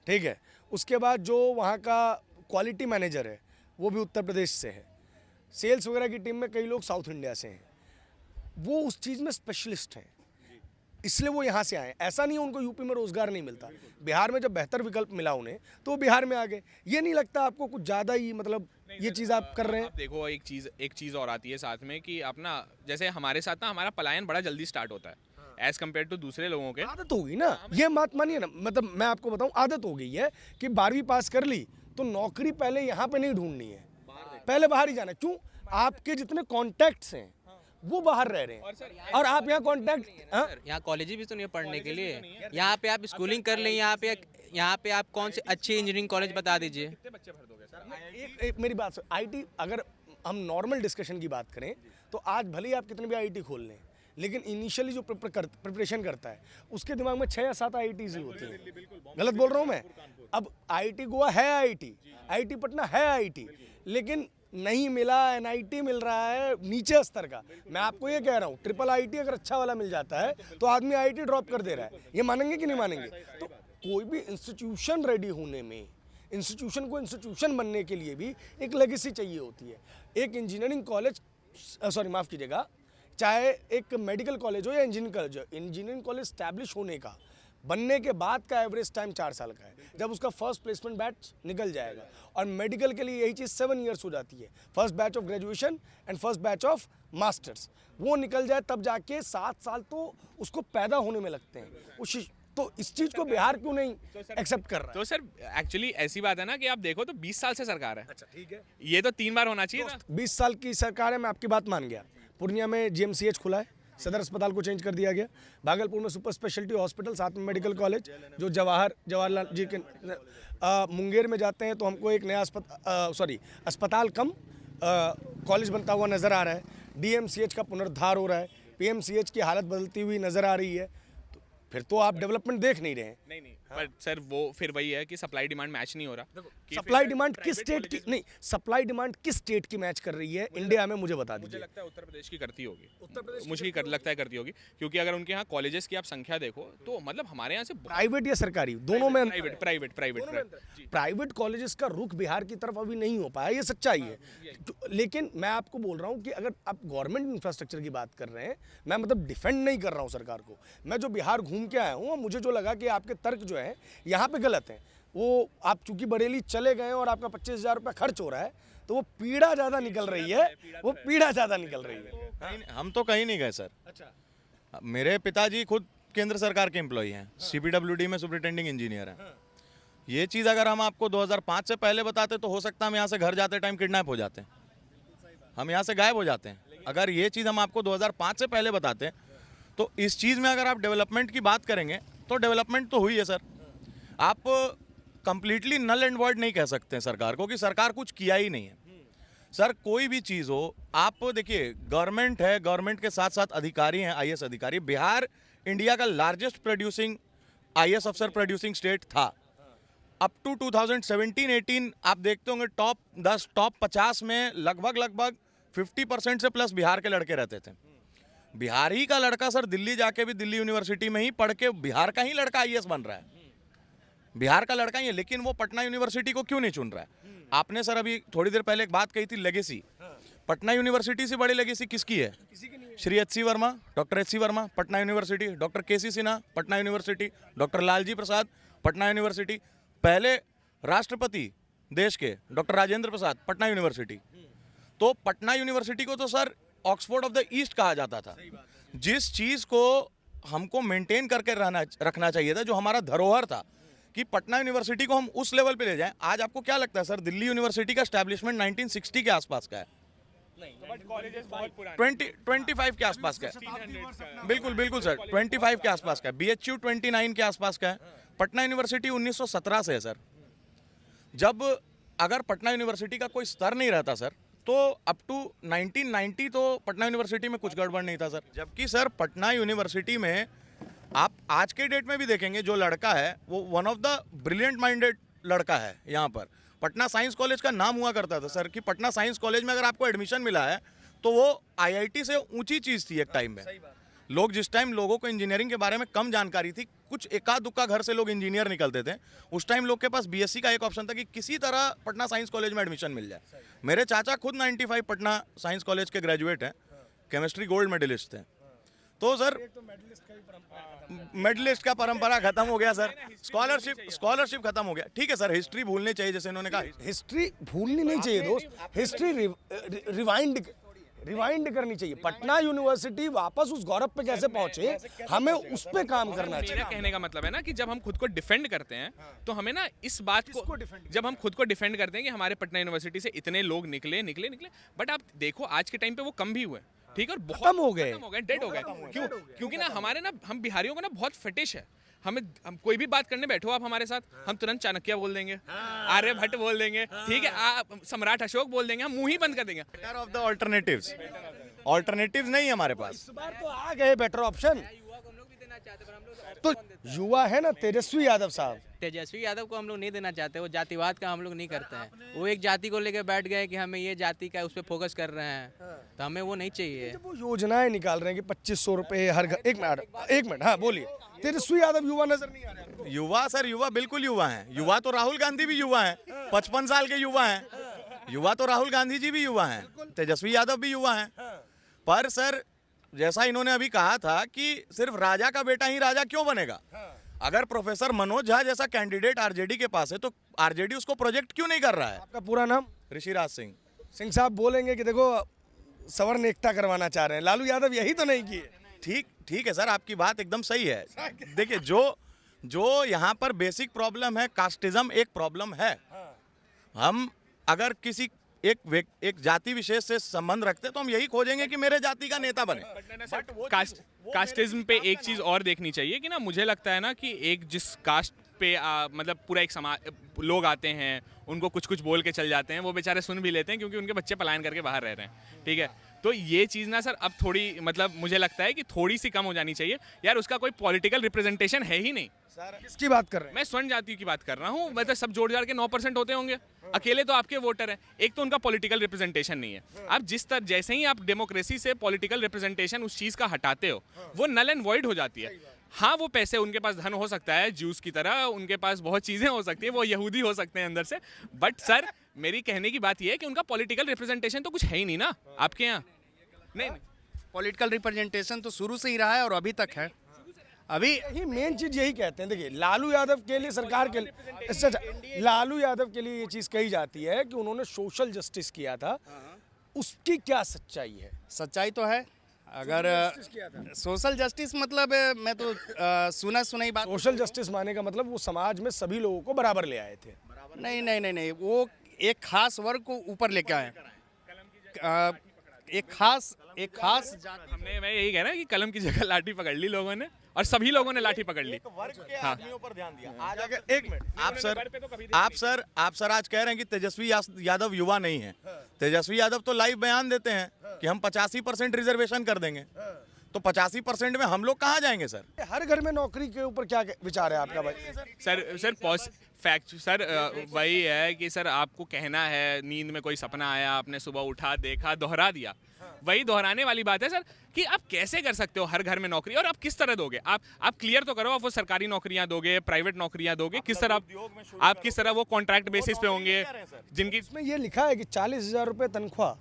ठीक है। उसके बाद जो वहाँ का क्वालिटी मैनेजर है वो भी उत्तर प्रदेश से है। सेल्स वगैरह की टीम में कई लोग साउथ इंडिया से हैं, वो उस चीज़ में स्पेशलिस्ट हैं, इसलिए वो यहाँ से आए। ऐसा नहीं है उनको यूपी में रोज़गार नहीं मिलता, बिहार में जब बेहतर विकल्प मिला उन्हें तो वो बिहार में आ गए। ये नहीं लगता आपको कुछ ज़्यादा ही मतलब ये चीज़ आप कर रहे हैं? आप देखो एक चीज़ और आती है साथ में कि अपना जैसे हमारे साथ ना हमारा पलायन बड़ा जल्दी स्टार्ट होता है एज कम्पेयर टू दूसरे लोगों के। आदत हो गई ना, ये बात मानिए ना, मतलब मैं आपको बताऊं आदत हो गई है कि 12वीं पास कर ली तो नौकरी पहले यहाँ पे नहीं ढूंढनी है, पहले बाहर ही जाना है। क्यों? आपके जितने कॉन्टैक्ट्स हैं वो बाहर रह रहे हैं और आप यहाँ कॉन्टैक्ट, यहाँ कॉलेज भी तो नहीं है पढ़ने के लिए, यहाँ पे आप स्कूलिंग कर लें, यहाँ पे आप कौन से अच्छे इंजीनियरिंग कॉलेज बता दीजिए। कितने बच्चे भर दोगे सर? एक मेरी बात सुन, आईटी अगर हम नॉर्मल डिस्कशन की बात करें तो आज भले ही आप कितने भी आईटी खोल लें, लेकिन इनिशियली जो प्रिपरेशन करता है उसके दिमाग में 6 या 7 आईटीज ही होती हैं। गलत बोल रहा हूँ मैं? अब आईटी गोवा है, आईटी पटना है आईटी, लेकिन नहीं मिला, एनआईटी मिल रहा है नीचे स्तर का। मैं आपको ये कह रहा हूँ ट्रिपल आईटी अगर अच्छा वाला मिल जाता है तो आदमी आईटी ड्रॉप कर दे रहा है। ये मानेंगे कि नहीं मानेंगे? तो कोई भी इंस्टीट्यूशन रेडी होने में, इंस्टीट्यूशन को इंस्टीट्यूशन बनने के लिए भी एक लेगेसी चाहिए होती है। एक इंजीनियरिंग कॉलेज, सॉरी माफ़ कीजिएगा, चाहे एक मेडिकल कॉलेज हो या इंजीनियरिंग कॉलेज हो, इंजीनियरिंग कॉलेज स्टैब्लिश होने का, बनने के बाद का एवरेज टाइम 4 साल का है, जब उसका फर्स्ट प्लेसमेंट बैच निकल जाएगा। और मेडिकल के लिए यही चीज़ 7 ईयर्स हो जाती है, first batch of graduation and first batch of masters, वो निकल जाए तब जाके 7 साल तो उसको पैदा होने में लगते हैं। तो इस चीज़ को बिहार क्यों नहीं एक्सेप्ट कर रहा है? तो सर एक्चुअली ऐसी बात है ना कि आप देखो तो 20 साल से सरकार है। अच्छा ठीक है, ये तो 3 बार होना चाहिए था। 20 साल की सरकार है, मैं आपकी बात मान गया। पूर्णिया में जीएमसीएच खुला है, सदर अस्पताल को चेंज कर दिया गया। भागलपुर में सुपर स्पेशलिटी हॉस्पिटल, साथ में मेडिकल कॉलेज जो जवाहरलाल जी के। मुंगेर में जाते हैं तो हमको एक नया अस्पताल कम कॉलेज बनता हुआ नज़र आ रहा है। डीएमसीएच का पुनरुद्धार हो रहा है, पीएमसीएच की हालत बदलती हुई नज़र आ रही है। तो फिर तो आप डेवलपमेंट देख नहीं रहे हैं। नहीं पर सर वो फिर वही है कि सप्लाई डिमांड मैच नहीं हो रहा। सप्लाई डिमांड किस स्टेट की, नहीं सप्लाई डिमांड किस स्टेट की मैच कर रही है इंडिया में, मुझे बता मुझे दीजिए। लगता है उत्तर प्रदेश की करती होगी, मुझे लगता है करती होगी, क्योंकि अगर उनके यहाँ कॉलेजेस की आप संख्या देखो तो मतलब हमारे यहाँ से प्राइवेट या सरकारी दोनों में, प्राइवेट कॉलेजेस का रुख बिहार की तरफ अभी नहीं हो पाया, ये सच्चाई है। लेकिन मैं आपको बोल रहा हूँ कि अगर आप गवर्नमेंट इंफ्रास्ट्रक्चर की बात कर रहे हैं, मैं मतलब डिफेंड नहीं कर रहा हूँ सरकार को, मैं जो बिहार घूम के आया हूँ मुझे जो लगा कि आपके तर्क जो है यहाँ पे गलत है। वो आप चूंकि बरेली चले गए और आपका 25,000 रुपये खर्च हो रहा है तो वो पीड़ा ज़्यादा निकल रही है, वो पीड़ा ज़्यादा निकल रही है। हम तो कहीं नहीं गए सर। अच्छा, मेरे पिताजी खुद केंद्र सरकार के एम्प्लॉई हैं, सीपीडब्ल्यूडी में सुपरिटेंडिंग इंजीनियर हैं। ये चीज़ अगर हम आपको 2005 से पहले बताते तो हो सकता है हम यहाँ से घर जाते टाइम किडनैप हो जाते हैं, हम यहाँ से गायब हो जाते हैं। अगर ये चीज़ हम आपको 2005 से पहले बताते तो इस चीज़ में अगर आप डेवलपमेंट की बात करेंगे तो डेवलपमेंट तो हुई है सर। आप कंप्लीटली नल एंड वॉइड नहीं कह सकते हैं सरकार को कि सरकार कुछ किया ही नहीं है। सर कोई भी चीज़ हो, आप देखिए गवर्नमेंट है, गवर्नमेंट के साथ साथ अधिकारी हैं, आईएएस अधिकारी। बिहार इंडिया का लार्जेस्ट प्रोड्यूसिंग आईएएस अफसर प्रोड्यूसिंग स्टेट था। अप टू 2017-18 आप देखते होंगे टॉप 10 टॉप 50 में लगभग 50% से प्लस बिहार के लड़के रहते थे। बिहार ही का लड़का सर दिल्ली जाके भी दिल्ली यूनिवर्सिटी में ही पढ़ के बिहार का ही लड़का आईएएस बन रहा है, बिहार का लड़का ही है। लेकिन वो पटना यूनिवर्सिटी को क्यों नहीं चुन रहा है? आपने सर अभी थोड़ी देर पहले एक बात कही थी, लेगेसी। पटना यूनिवर्सिटी से बड़ी लेगेसी किसकी है? Shri H C Verma, doctor H C Verma Patna university, doctor K C Sinha Patna university, doctor Lalji Prasad Patna university, पहले राष्ट्रपति देश के, डॉक्टर राजेंद्र प्रसाद, पटना यूनिवर्सिटी। तो पटना यूनिवर्सिटी को तो sir Oxford of the east कहा जाता था। जिस चीज़ को हमको मेंटेन करके रखना चाहिए था, जो हमारा धरोहर था, कि पटना यूनिवर्सिटी को हम उस लेवल पे ले जाएं। आज आपको क्या लगता है सर, दिल्ली यूनिवर्सिटी का एस्टैब्लिशमेंट 1960 के आसपास का है, 25 के आसपास का है। बिल्कुल बिल्कुल सर, 25 के आसपास का है। BHU 29 के आसपास का है। पटना यूनिवर्सिटी 1917 से है सर। जब अगर पटना यूनिवर्सिटी का कोई स्तर नहीं रहता सर, तो अप टू 1990 तो पटना यूनिवर्सिटी में कुछ गड़बड़ नहीं था सर। जबकि सर पटना यूनिवर्सिटी में आप आज के डेट में भी देखेंगे, जो लड़का है वो one of the brilliant minded लड़का है। यहाँ पर पटना साइंस कॉलेज का नाम हुआ करता था सर, कि पटना साइंस कॉलेज में अगर आपको एडमिशन मिला है तो वो IIT से ऊंची चीज़ थी एक टाइम में। लोग जिस टाइम लोगों को इंजीनियरिंग के बारे में कम जानकारी थी, कुछ एका दुक्का घर से लोग इंजीनियर निकलते थे, उस टाइम लोग के पास BSc का एक ऑप्शन था कि किसी तरह पटना साइंस कॉलेज में एडमिशन मिल जाए। मेरे चाचा खुद 95 पटना साइंस कॉलेज के ग्रेजुएट हैं, केमिस्ट्री गोल्ड मेडलिस्ट थे। तो सर मेडलिस्ट का परंपरा खत्म हो गया सर, स्कॉलरशिप खत्म हो गया। ठीक है सर, हिस्ट्री भूलनी चाहिए, जैसे इन्होंने कहा। हिस्ट्री भूलनी नहीं चाहिए दोस्त, हिस्ट्री रिवाइंड करनी चाहिए। पटना यूनिवर्सिटी वापस उस गौरव पे कैसे पहुंचे, हमें उस पे काम करना चाहिए। मेरा कहने का मतलब है ना कि जब हम खुद को डिफेंड करते हैं तो हमें ना इस बात को, जब हम खुद को डिफेंड करते हैं कि हमारे पटना यूनिवर्सिटी से इतने लोग निकले, बट आप देखो आज के टाइम पे वो कम भी हुए, ठीक है, और बहुत खत्म हो गए, डेड हो गए। क्यों? क्योंकि ना हमारे ना, हम बिहारियों को ना बहुत फेटिश है। हम कोई भी बात करने बैठो आप हमारे साथ, हम तुरंत चाणक्य बोल देंगे, आर्यभट्ट बोल देंगे, ठीक है, आप सम्राट अशोक बोल देंगे, हम मुंह ही बंद कर देंगे। बेटर ऑफ द ऑल्टरनेटिव्स नहीं है हमारे पास। इस बार तो आ गए बेटर ऑप्शन। तो युवा है ना तेजस्वी यादव साहब, तेजस्वी यादव को हम लोग नहीं देना चाहते, वो जातिवाद का हम लोग नहीं करते हैं। वो एक जाति को लेकर बैठ गए कि हमें ये जाति का, उस पर फोकस कर रहे हैं, तो हमें वो नहीं चाहिए। जब वो योजनाएं निकाल रहे हैं कि 2500 रुपए हर घर। एक मिनट, हाँ बोलिए। तेजस्वी यादव युवा नजर नहीं आ रहे आपको? युवा सर, युवा बिल्कुल युवा हैं। युवा तो राहुल गांधी भी युवा हैं, 55 साल के युवा हैं। युवा तो राहुल गांधी जी भी युवा हैं, तेजस्वी यादव भी युवा हैं। पर सर जैसा इन्होंने अभी कहा था कि सिर्फ राजा का बेटा ही राजा क्यों बनेगा। अगर प्रोफेसर मनोज झा जैसा कैंडिडेट आरजेडी के पास है तो आरजेडी उसको प्रोजेक्ट क्यों नहीं कर रहा है। आपका पूरा नाम? ऋषिराज सिंह। सिंह साहब बोलेंगे कि देखो सवर्ण एकता करवाना चाह रहे हैं, लालू यादव यही तो नहीं किए। ठीक है सर, आपकी बात एकदम सही है। देखिए जो यहाँ पर बेसिक प्रॉब्लम है, कास्टिज्म एक प्रॉब्लम है। हम अगर किसी एक जाति विशेष से संबंध रखते तो हम यही खोजेंगे कि मेरे जाति का नेता बने। कास्टिज्म पे एक चीज और देखनी चाहिए कि ना, मुझे लगता है ना कि एक जिस कास्ट पे मतलब पूरा एक समाज लोग आते हैं, उनको कुछ कुछ बोल के चल जाते हैं, वो बेचारे सुन भी लेते हैं क्योंकि उनके बच्चे पलायन करके बाहर रह रहे हैं, ठीक है। तो ये चीज़ ना सर अब थोड़ी, मतलब मुझे लगता है कि थोड़ी सी कम हो जानी चाहिए यार। उसका कोई पॉलिटिकल रिप्रेजेंटेशन है ही नहीं। किसकी बात कर रहे हैं? मैं स्वर्ण जाति की बात कर रहा हूँ। मतलब सब जोड़ जाड़ के 9% होते होंगे, अकेले तो आपके वोटर हैं। एक तो उनका पॉलिटिकल रिप्रेजेंटेशन नहीं है। आप जैसे ही आप डेमोक्रेसी से पॉलिटिकल रिप्रेजेंटेशन उस चीज़ का हटाते हो, वो नल एंड वॉइड हो जाती है। हाँ, वो पैसे, उनके पास धन हो सकता है ज्यूस की तरह, उनके पास बहुत चीज़ें हो सकती है, वो यहूदी हो सकते हैं अंदर से, बट सर मेरी कहने की बात यह है कि उनका पॉलिटिकल रिप्रेजेंटेशन तो कुछ है ही नहीं ना आपके यहाँ। नहीं, पॉलिटिकल रिप्रेजेंटेशन तो शुरू से ही रहा है और अभी तक है। अभी यही मेन चीज यही कहते हैं। देखिए लालू यादव के लिए, सरकार के लिए, लालू यादव के लिए ये चीज कही जाती है कि उन्होंने सोशल जस्टिस किया था। उसकी क्या सच्चाई है? सच्चाई तो है। अगर सोशल जस्टिस मतलब मैं तो सुना ही बात। सोशल जस्टिस माने का मतलब वो समाज में सभी लोगों को बराबर ले आए थे। नहीं, वो एक खास वर्ग को ऊपर लेके आए। एक खास हमने, मैं यही कह रहा है कि कलम की जगह लाठी पकड़ ली लोगों ने, और सभी लोगों ने लाठी पकड़ ली। आदमियों पर ध्यान दिया। आज अगर एक मिनट, आप सर आज कह रहे हैं कि तेजस्वी यादव युवा नहीं है। तेजस्वी यादव तो लाइव बयान देते हैं कि हम 85% रिजर्वेशन कर देंगे। तो 85% में हम लोग कहाँ जाएंगे सर? हर घर में नौकरी के ऊपर क्या विचार है आपका भाई? सर वही है कि सर आपको कहना है, नींद में कोई सपना आया, आपने सुबह उठा, देखा, दोहरा दिया। वही दोहराने वाली बात है सर कि आप कैसे कर सकते हो हर घर में नौकरी, और आप किस तरह दोगे? आप क्लियर तो करो, आप वो सरकारी नौकरियां दोगे, प्राइवेट नौकरियां दोगे, किस तरह आप किस तरह वो कॉन्ट्रैक्ट बेसिस पे होंगे जिनकी? इसमें ये लिखा है कि 40,000 रुपए तनख्वाह।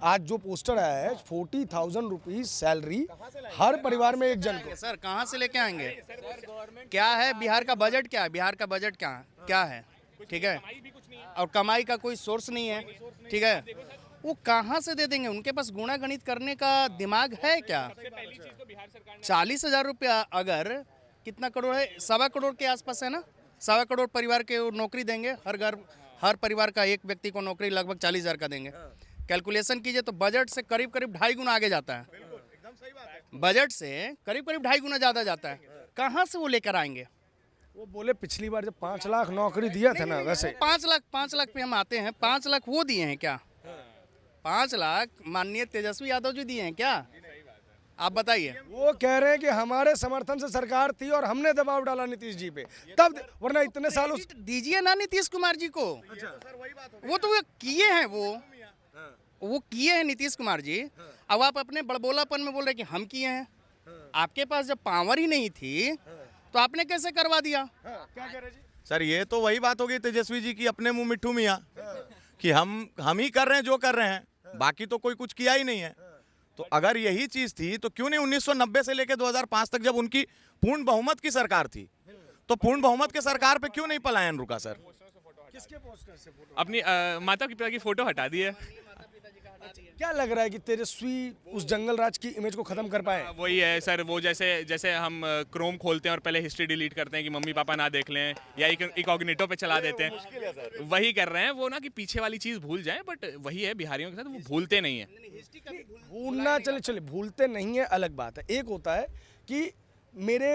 आज जो पोस्टर आया है 40,000 रुपीज सैलरी हर परिवार में एक जन को। सर कहाँ से लेके आएंगे? क्या है बिहार का बजट? क्या है बिहार का बजट? क्या है? ठीक है, और कमाई का कोई सोर्स नहीं है, ठीक है, वो कहाँ से दे देंगे? उनके पास गुणा गणित करने का दिमाग है क्या? 40,000 रुपया अगर कितना करोड़ है, 1.25 करोड़ के आसपास है ना, 1.25 करोड़ परिवार के वो नौकरी देंगे, हर परिवार का एक व्यक्ति को नौकरी लगभग 40,000 का देंगे। कैलकुलेशन कीजिए तो बजट से करीब करीब 2.5 गुना आगे जाता है, बजट से करीब करीब 2.5 गुना ज़्यादा जाता है। कहाँ से वो लेकर आएंगे? वो बोले पिछली बार जब 5 लाख नौकरी दिया था ना, वैसे 5 लाख पे हम आते हैं। 5 लाख वो दिए हैं क्या? 5 लाख माननीय तेजस्वी यादव जी दिए हैं क्या? आप बताइए। वो कह रहे हैं कि हमारे समर्थन से सरकार थी और हमने दबाव डाला नीतीश जी पे, तब वरना इतने सालों से दीजिए ना नीतीश कुमार जी को, वो तो किए हैं, वो किए हैं नीतीश कुमार जी। अब आप अपने बड़बोलापन में बोल रहे हैं कि हम किए हैं। आपके पास जब पावर ही नहीं थी तो आपने कैसे करवा दिया? क्या कह रहे जी? सर ये तो वही बात होगी तेजस्वी जी की, अपने मुंह मिट्ठू मियाँ, कि हम ही कर रहे हैं जो कर रहे हैं, बाकी तो कोई कुछ किया ही नहीं है। तो अगर यही चीज थी तो क्यों नहीं 1990 से लेकर 2005 तक जब उनकी पूर्ण बहुमत की सरकार थी, तो पूर्ण बहुमत के सरकार पे क्यों नहीं पलायन रुका सर? किसके पोस्टर से फोटो? अपनी माता पिता की फोटो हटा दी है। क्या लग रहा है कि तेजस्वी उस जंगल राज की इमेज को खत्म कर पाए? वही है सर, वो जैसे हम क्रोम खोलते हैं और पहले हिस्ट्री डिलीट करते हैं कि मम्मी पापा ना देख लें, या इकॉग्निटो पे चला देते हैं, वही कर रहे हैं वो ना, कि पीछे वाली चीज़ भूल जाएं। बट वही है बिहारियों के साथ, वो भूलते नहीं है। भूलना चले भूलते नहीं है अलग बात है। एक होता है कि मेरे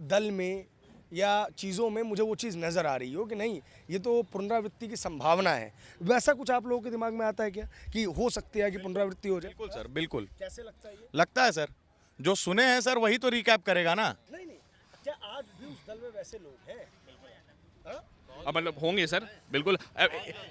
दल में या चीज़ों में मुझे वो चीज़ नज़र आ रही हो कि नहीं, ये तो पुनरावृत्ति की संभावना है, वैसा कुछ आप लोगों के दिमाग में आता है क्या कि हो सकती है कि पुनरावृत्ति हो जाए? बिल्कुल सर, बिल्कुल कैसे लगता है ये? लगता है सर, जो सुने हैं सर वही तो रिकैप करेगा ना। नहीं, क्या आज भी उस दल में वैसे लोग हैं? अब मतलब होंगे सर, बिल्कुल।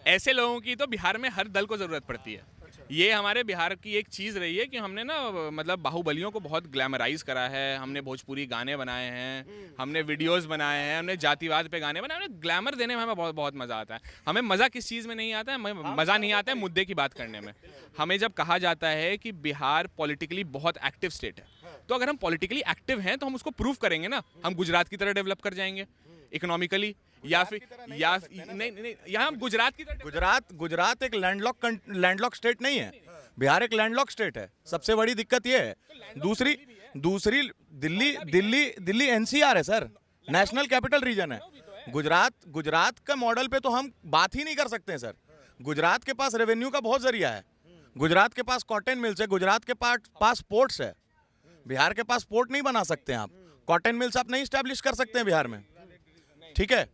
ऐसे लोगों की तो बिहार में हर दल को ज़रूरत पड़ती है। ये हमारे बिहार की एक चीज़ रही है कि हमने ना मतलब बाहुबलियों को बहुत ग्लैमराइज करा है, हमने भोजपुरी गाने बनाए हैं, हमने वीडियोस बनाए हैं, हमने जातिवाद पे गाने बनाए, हमें ग्लैमर देने में हमें बहुत बहुत मज़ा आता है। हमें मज़ा किस चीज़ में नहीं आता है? मज़ा नहीं आता है मुद्दे की बात करने में। हमें जब कहा जाता है कि बिहार पॉलिटिकली बहुत एक्टिव स्टेट है, तो अगर हम पॉलिटिकली एक्टिव हैं तो हम उसको प्रूव करेंगे ना। हम गुजरात की तरह डेवलप कर जाएंगे इकोनॉमिकली, या फिर नहीं, यहाँ हम गुजरात की तरह। गुजरात एक लैंडलॉक स्टेट नहीं है, बिहार एक लैंडलॉक स्टेट है। सबसे बड़ी दिक्कत ये है। दूसरी दिल्ली एनसीआर है सर, नेशनल कैपिटल रीजन है। गुजरात का मॉडल पे तो हम बात ही नहीं कर सकते हैं सर। गुजरात के पास रेवेन्यू का बहुत जरिया है, गुजरात के पास कॉटन मिल्स है, गुजरात के पास पोर्ट्स है। बिहार के पास पोर्ट नहीं बना सकते हैं आप, कॉटन मिल्स आप नहीं स्टैब्लिश कर सकते हैं बिहार में, ठीक है।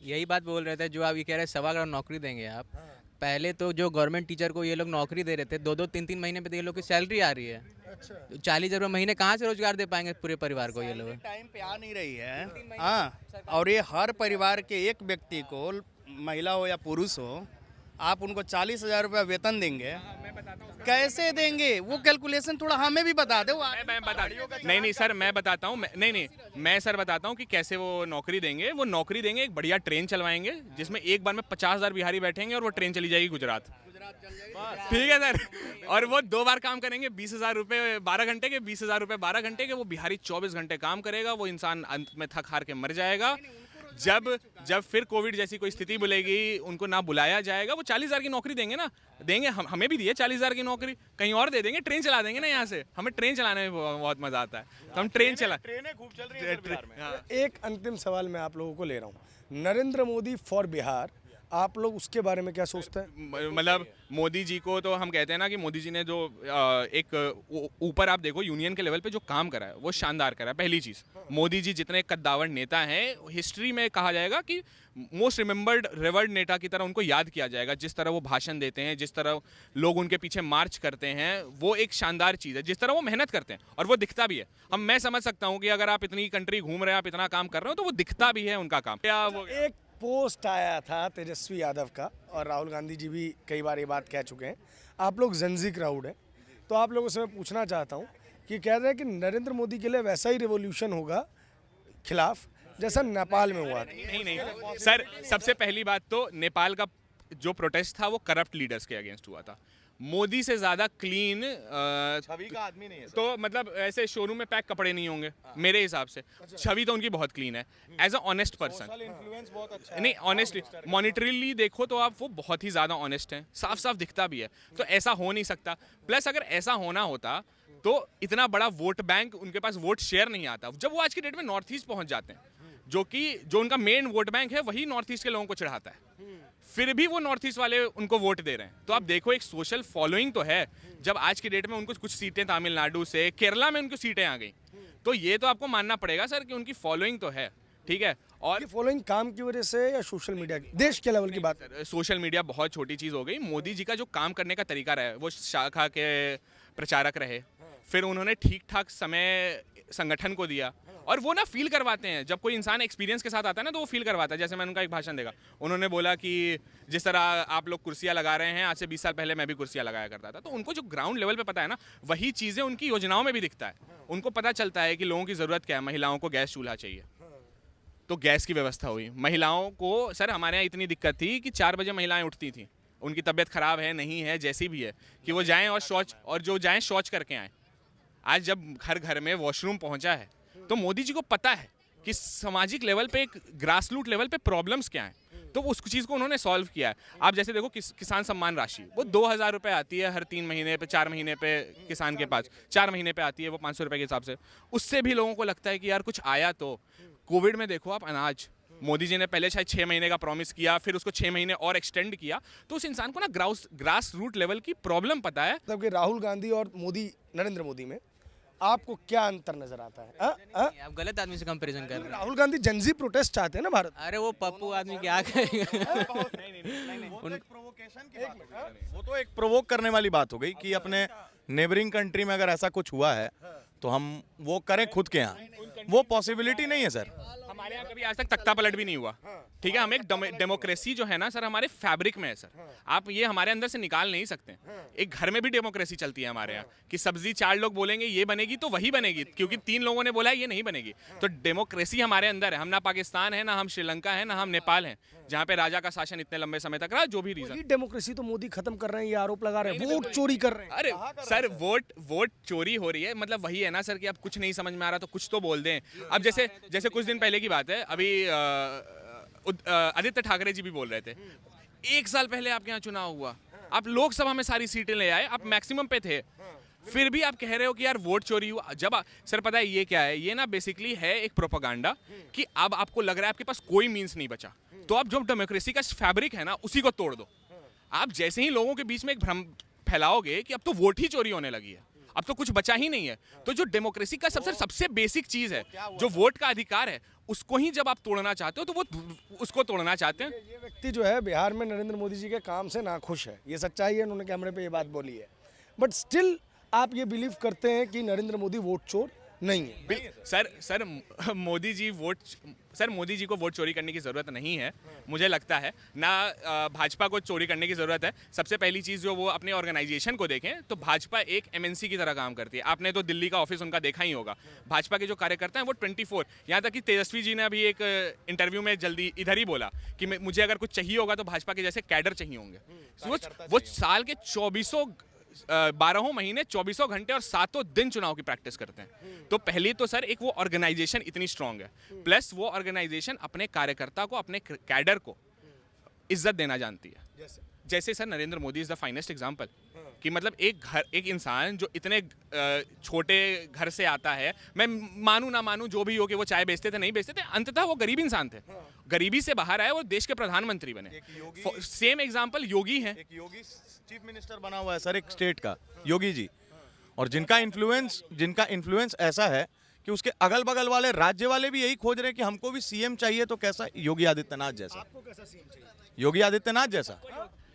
यही बात बोल रहे थे जो आप ये कह रहे हैं 1.25 करोड़ नौकरी देंगे आप। पहले तो जो गवर्नमेंट टीचर को ये लोग नौकरी दे रहे थे, 2-2, 3-3 महीने पे ये लोग की सैलरी आ रही है। तो 40,000 रुपये महीने कहाँ से रोजगार दे पाएंगे पूरे परिवार को ये लोग? टाइम पे आ नहीं रही है। हाँ, और ये हर परिवार के एक व्यक्ति को, महिला हो या पुरुष हो, आप उनको 40,000 रुपया वेतन देंगे, कैसे देंगे? वो कैलकुलेशन थोड़ा हमें भी बता दे। नहीं सर, मैं बताता हूँ। मैं सर बताता हूँ कि कैसे वो नौकरी देंगे। वो नौकरी देंगे, एक बढ़िया ट्रेन चलवाएंगे जिसमें एक बार में 50,000 बिहारी बैठेंगे और वो ट्रेन चली जाएगी गुजरात। ठीक है सर। और वो 2 बार काम करेंगे, 20,000 रुपये 12 घंटे के, 20,000 रुपये 12 घंटे के। वो बिहारी 24 घंटे काम करेगा, वो इंसान अंत में थक हार के मर जाएगा। जब फिर कोविड जैसी कोई स्थिति बुलेगी, उनको ना बुलाया जाएगा, वो 40,000 की नौकरी देंगे ना। देंगे, हमें भी दिए 40,000 की नौकरी, कहीं और दे देंगे, ट्रेन चला देंगे ना यहाँ से। हमें ट्रेन चलाने में बहुत मजा आता है, तो हम ट्रेनें खूब चल रही है। एक अंतिम सवाल मैं आप लोगों को ले रहा हूँ, नरेंद्र मोदी फॉर बिहार, आप लोग उसके बारे में क्या सोचते हैं? मतलब मोदी जी को तो हम कहते हैं ना कि मोदी जी ने जो एक ऊपर आप देखो यूनियन के लेवल पे जो काम करा है वो शानदार करा है। पहली चीज़, मोदी जी जितने कद्दावर नेता हैं, हिस्ट्री में कहा जाएगा कि मोस्ट रिमेंबर्ड रिवर्ड नेता की तरह उनको याद किया जाएगा। जिस तरह वो भाषण देते हैं, जिस तरह लोग उनके पीछे मार्च करते हैं, वो एक शानदार चीज़ है। जिस तरह वो मेहनत करते हैं और वो दिखता भी है। मैं समझ सकता हूँ कि अगर आप इतनी कंट्री घूम रहे हैं, आप इतना काम कर रहे हो, तो वो दिखता भी है उनका काम। एक पोस्ट आया था तेजस्वी यादव का, और राहुल गांधी जी भी कई बार ये बात कह चुके हैं। आप लोग जनजी क्राउड है, तो आप लोगों से मैं पूछना चाहता हूँ कि कह रहे हैं कि नरेंद्र मोदी के लिए वैसा ही रिवॉल्यूशन होगा खिलाफ जैसा नेपाल में हुआ था। नहीं सर, सबसे पहली बात तो नेपाल का जो प्रोटेस्ट था वो करप्ट लीडर्स के अगेंस्ट हुआ था। मोदी से ज़्यादा क्लीन छवि का आदमी नहीं है सर। तो मतलब ऐसे शोरूम में पैक कपड़े नहीं होंगे मेरे हिसाब से। छवि तो उनकी बहुत क्लीन है as a honest person. Social influence बहुत अच्छा है। नहीं, ऑनेस्टली मॉनिटरीली देखो तो आप वो बहुत ही ज़्यादा ऑनेस्ट हैं, साफ साफ दिखता भी है। तो ऐसा हो नहीं सकता। प्लस अगर ऐसा होना होता तो इतना बड़ा वोट बैंक उनके पास वोट शेयर नहीं आता। जब वो आज की डेट में नॉर्थ ईस्ट पहुंच जाते हैं, जो उनका मेन वोट बैंक है वही नॉर्थ ईस्ट के लोगों को चढ़ाता है, फिर भी वो नॉर्थ ईस्ट वाले उनको वोट दे रहे हैं। तो आप देखो एक सोशल फॉलोइंग तो है। जब आज की डेट में उनको कुछ सीटें तमिलनाडु से, केरला में उनको सीटें आ गई, तो ये तो आपको मानना पड़ेगा सर कि उनकी फॉलोइंग तो है, ठीक है। और ये फॉलोइंग काम की वजह से या सोशल मीडिया की, देश के लेवल की बात? सोशल मीडिया बहुत छोटी चीज़ हो गई। मोदी जी का जो काम करने का तरीका रहा है, वो शाखा के प्रचारक रहे, फिर उन्होंने ठीक ठाक समय संगठन को दिया, और वो ना फील करवाते हैं। जब कोई इंसान एक्सपीरियंस के साथ आता है ना तो वो फील करवाता है। जैसे मैंने उनका एक भाषण देखा, उन्होंने बोला कि जिस तरह आप लोग कुर्सियाँ लगा रहे हैं, आज से 20 साल पहले मैं भी कुर्सियाँ लगाया करता था। तो उनको जो ग्राउंड लेवल पे पता है ना, वही चीज़ें उनकी योजनाओं में भी दिखता है। उनको पता चलता है कि लोगों की ज़रूरत क्या है। महिलाओं को गैस चूल्हा चाहिए, तो गैस की व्यवस्था हुई। महिलाओं को सर हमारे यहाँ इतनी दिक्कत थी कि 4 बजे महिलाएं उठती थी, उनकी तबीयत खराब है नहीं है जैसी भी है, कि वो जाएं और जो जाएं शौच करके आएँ। आज जब घर घर में वॉशरूम पहुंचा है, तो मोदी जी को पता है कि सामाजिक लेवल पे, एक ग्रास रूट लेवल पे प्रॉब्लम्स क्या हैं, तो उस चीज़ को उन्होंने सॉल्व किया है। आप जैसे देखो किसान सम्मान राशि, वो 2000 रुपये आती है हर 3 महीने पे, 4 महीने पे किसान के पास, 4 महीने पे आती है वो 500 रुपये के हिसाब से। उससे भी लोगों को लगता है कि यार कुछ आया। तो कोविड में देखो आप, अनाज मोदी जी ने पहले शायद 6 महीने का प्रॉमिस किया, फिर उसको 6 महीने और एक्सटेंड किया। तो उस इंसान को ना ग्रास रूट लेवल की प्रॉब्लम पता है। मतलब कि राहुल गांधी और मोदी, नरेंद्र मोदी में आपको क्या अंतर नजर आता है? आप गलत आदमी से कंपैरिजन कर रहे हैं। राहुल गांधी जनजी प्रोटेस्ट चाहते हैं ना भारत? अरे वो पप्पू आदमी क्या करेगा। वो तो एक प्रोवोक करने वाली बात हो गई कि अपने नेबरिंग कंट्री में अगर ऐसा कुछ हुआ है तो हम वो करें खुद के यहाँ। वो पॉसिबिलिटी नहीं है सर। हमारे यहाँ कभी आज तक तख्ता पलट भी नहीं हुआ, ठीक है। हम एक डेमोक्रेसी जो है ना सर, हमारे फैब्रिक में है सर। आप ये हमारे अंदर से निकाल नहीं सकते। एक घर में भी डेमोक्रेसी चलती है हमारे यहाँ, कि सब्जी 4 लोग बोलेंगे ये बनेगी तो वही बनेगी, क्योंकि 3 लोगों ने बोला है ये नहीं बनेगी। तो डेमोक्रेसी हमारे अंदर है। हम ना पाकिस्तान है, ना हम श्रीलंका है, ना हम नेपाल है, जहाँ पे राजा का शासन इतने लंबे समय तक रहा। जो भी रीजन, वही डेमोक्रेसी तो मोदी खत्म कर रहे हैं, ये आरोप लगा रहे हैं, वोट चोरी कर रहे हैं। अरे सर वोट चोरी हो रही है, मतलब वही है ना सर कि अब कुछ नहीं समझ में आ रहा तो कुछ तो बोल दें। अब जैसे कुछ दिन पहले की बात है, अभी आदित्य ठाकरे जी भी बोल रहे थे, 1 साल पहले आपके यहाँ चुनाव हुआ, आप लोकसभा में सारी सीटें ले आए, आप मैक्सिमम पे थे, फिर भी आप कह रहे हो कि यार वोट चोरी हुआ। जब सर पता है ये क्या है, ये ना बेसिकली है एक प्रोपेगेंडा, कि अब आपको लग रहा है आपके पास कोई मीन्स नहीं बचा, तो आप जो डेमोक्रेसी का फैब्रिक है ना उसी को तोड़ दो। आप जैसे ही लोगों के बीच में एक भ्रम फैलाओगे कि अब तो वोट ही चोरी होने लगी है, अब तो कुछ बचा ही नहीं है, तो जो डेमोक्रेसी का सबसे बेसिक चीज है, जो वोट का अधिकार है, उसको ही जब आप तोड़ना चाहते हो तो वो उसको तोड़ना चाहते हैं। ये व्यक्ति जो है बिहार में नरेंद्र मोदी जी के काम से नाखुश है, ये सच्चाई है, उन्होंने कैमरे पे ये बात बोली है। बट स्टिल आप ये बिलीव करते हैं कि नरेंद्र मोदी वोट चोर नहीं है? सर मोदी जी को वोट चोरी करने की ज़रूरत नहीं है, मुझे लगता है ना। भाजपा को चोरी करने की ज़रूरत है। सबसे पहली चीज़ जो वो अपने ऑर्गेनाइजेशन को देखें, तो भाजपा एक एमएनसी की तरह काम करती है। आपने तो दिल्ली का ऑफिस उनका देखा ही होगा। भाजपा के जो कार्यकर्ता हैं वो 24, यहाँ तक कि तेजस्वी जी ने अभी एक इंटरव्यू में जल्दी इधर ही बोला कि मुझे अगर कुछ चाहिए होगा तो भाजपा के जैसे कैडर चाहिए होंगे। वो साल के 12 महीने 24 घंटे और 7 दिन चुनाव की प्रैक्टिस करते हैं। तो पहली तो सर एक वो ऑर्गेनाइजेशन इतनी स्ट्रांग है, प्लस वो ऑर्गेनाइजेशन अपने कार्यकर्ता को, अपने कैडर को इज्जत देना जानती है। जैसे sir Narendra Modi is the finest example, कि मतलब एक इंसान जो इतने छोटे घर से आता है, मैं मानूं ना मानूं जो भी हो कि वो चाय बेचते थे नहीं बेचते थे, अंततः वो गरीब इंसान थे, गरीबी से बाहर आए, वो देश के प्रधानमंत्री बने। सेम एग्जांपल योगी है। एक योगी चीफ मिनिस्टर बना हुआ है सर एक स्टेट का, योगी जी, और जिनका इन्फ्लुएंस ऐसा है कि उसके अगल बगल वाले राज्य वाले भी यही खोज रहे हैं कि हमको भी सीएम चाहिए, तो कैसा? योगी आदित्यनाथ जैसा। आपको कैसा सीएम चाहिए? योगी आदित्यनाथ जैसा।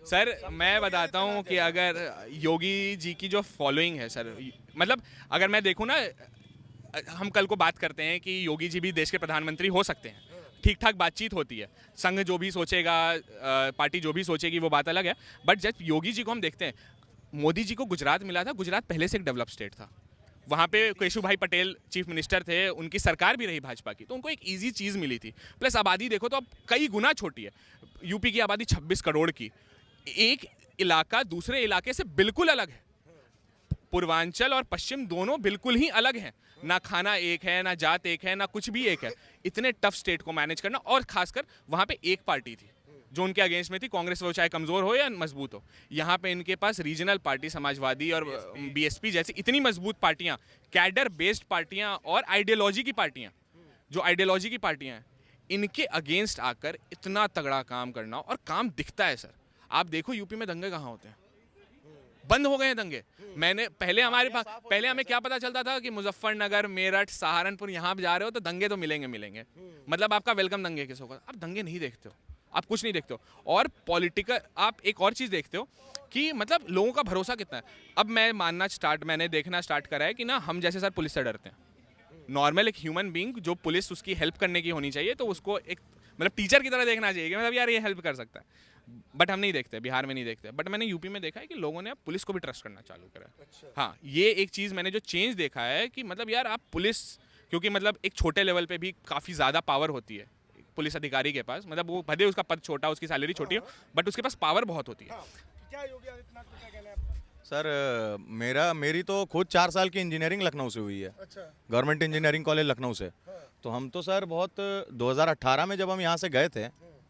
सर मैं बताता हूँ कि अगर योगी जी की जो फॉलोइंग है सर, मतलब अगर मैं देखूँ ना, हम कल को बात करते हैं कि योगी जी भी देश के प्रधानमंत्री हो सकते हैं, ठीक ठाक बातचीत होती है, संघ जो भी सोचेगा, पार्टी जो भी सोचेगी वो बात अलग है। बट जब योगी जी को हम देखते हैं, मोदी जी को गुजरात मिला था, गुजरात पहले से एक डेवलप स्टेट था, वहाँ पे केशुभाई पटेल चीफ मिनिस्टर थे, उनकी सरकार भी रही भाजपा की, तो उनको एक इजी चीज़ मिली थी। प्लस आबादी देखो तो अब कई गुना छोटी है, यूपी की आबादी 26 करोड़ की, एक इलाका दूसरे इलाके से बिल्कुल अलग है। पूर्वांचल और पश्चिम दोनों बिल्कुल ही अलग हैं। ना खाना एक है, ना जात एक है, ना कुछ भी एक है। इतने टफ स्टेट को मैनेज करना, और खासकर वहाँ पे एक पार्टी थी जो उनके अगेंस्ट में थी, कांग्रेस वो चाहे कमज़ोर हो या मजबूत हो। यहाँ पे इनके पास रीजनल पार्टी, समाजवादी और बीएसपी जैसी इतनी मजबूत पार्टियाँ, कैडर बेस्ड पार्टियाँ और आइडियोलॉजी की पार्टियाँ, जो आइडियोलॉजी की पार्टियाँ हैं, इनके अगेंस्ट आकर इतना तगड़ा काम करना, और काम दिखता है सर। आप देखो यूपी में दंगे कहाँ होते हैं, बंद हो गए हैं दंगे। मैंने पहले हमें क्या पता चलता था कि मुजफ्फरनगर, मेरठ, सहारनपुर यहाँ पे जा रहे हो तो दंगे तो मिलेंगे, मतलब आपका वेलकम दंगे किस होगा। आप दंगे नहीं देखते हो, आप कुछ नहीं देखते हो। और पॉलिटिकल आप एक और चीज़ देखते हो कि मतलब लोगों का भरोसा कितना है। अब मैंने देखना स्टार्ट करा है कि ना हम जैसे सर पुलिस से डरते हैं। नॉर्मल एक ह्यूमन बीइंग जो पुलिस उसकी हेल्प करने की होनी चाहिए, तो उसको एक मतलब टीचर की तरह देखना चाहिए कि मतलब यार ये हेल्प कर सकता है। बट हम नहीं देखते, बिहार में नहीं देखते। बट मैंने यूपी में देखा है कि लोगों ने अब पुलिस को भी ट्रस्ट करना चालू करा है। अच्छा। हाँ, ये एक चीज़ मैंने जो चेंज देखा है कि मतलब यार आप पुलिस, क्योंकि मतलब एक छोटे लेवल पे भी काफ़ी ज़्यादा पावर होती है पुलिस अधिकारी के पास। मतलब वो भले उसका पद छोटा, उसकी सैलरी छोटी हो, बट उसके पास पावर बहुत होती है। क्या योगी आदित्यनाथ का क्या कहना है आपका? सर मेरी तो खुद 4 साल की इंजीनियरिंग लखनऊ से हुई है, अच्छा। गवर्नमेंट इंजीनियरिंग कॉलेज लखनऊ से। तो हम तो सर बहुत 2018 में जब हम यहाँ से गए थे